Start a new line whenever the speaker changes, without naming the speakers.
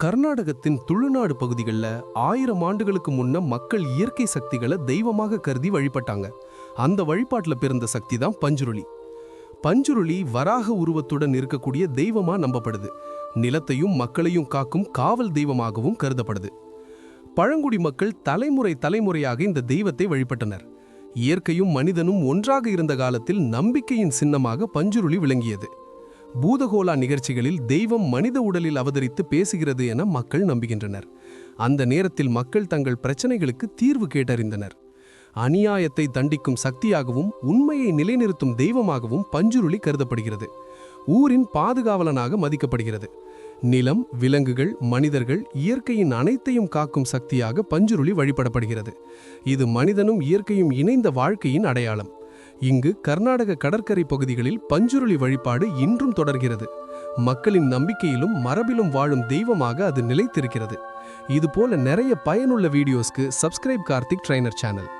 கர்நாடகத்தின் துளுநாடு பகுதிகளில் 1000 ஆண்டுகளுக்கு முன்ன மக்கள் இயற்கை சக்திகளை தெய்வமாக கருதி வழிபட்டாங்க. அந்த வழிபாட்டில் பிறந்த சக்தி தான் பஞ்சுருளி. பஞ்சுருளி வராக உருவத்துடன் இருக்கக்கூடிய தெய்வமா நம்பப்படுது. நிலத்தையும் மக்களையும் காக்கும் காவல் தெய்வமாகவும் கருதப்படுது. பழங்குடி மக்கள் தலைமுறை தலைமுறையாக இந்த தெய்வத்தை வழிபட்டனர். இயற்கையும் மனிதனும் ஒன்றாக இருந்த காலத்தில் நம்பிக்கையின் சின்னமாக பஞ்சுருளி விளங்கியது. பூதகோலா நிகழ்ச்சிகளில் தெய்வம் மனித உடலில் அவதரித்து பேசுகிறது என மக்கள் நம்புகின்றனர். அந்த நேரத்தில் மக்கள் தங்கள் பிரச்சனைகளுக்கு தீர்வு கேட்டறிந்தனர். அநியாயத்தை தண்டிக்கும் சக்தியாகவும் உண்மையை நிலைநிறுத்தும் தெய்வமாகவும் பஞ்சுருளி கருதப்படுகிறது. ஊரின் பாதுகாவலனாக மதிக்கப்படுகிறது. நிலம், விலங்குகள், மனிதர்கள், இயற்கையின் அனைத்தையும் காக்கும் சக்தியாக பஞ்சுருளி வழிபடப்படுகிறது. இது மனிதனும் இயற்கையும் இணைந்த வாழ்க்கையின் அடையாளம். இங்கு கர்நாடக கடற்கரை பகுதிகளில் பஞ்சுருளி வழிபாடு இன்றும் தொடர்கிறது. மக்களின் நம்பிக்கையிலும் மரபிலும் வாழும் தெய்வமாக அது நிலைத்திருக்கிறது. இதுபோல நிறைய பயனுள்ள வீடியோஸ்க்கு சப்ஸ்கிரைப் கார்த்திக் ட்ரைனர் சேனல்.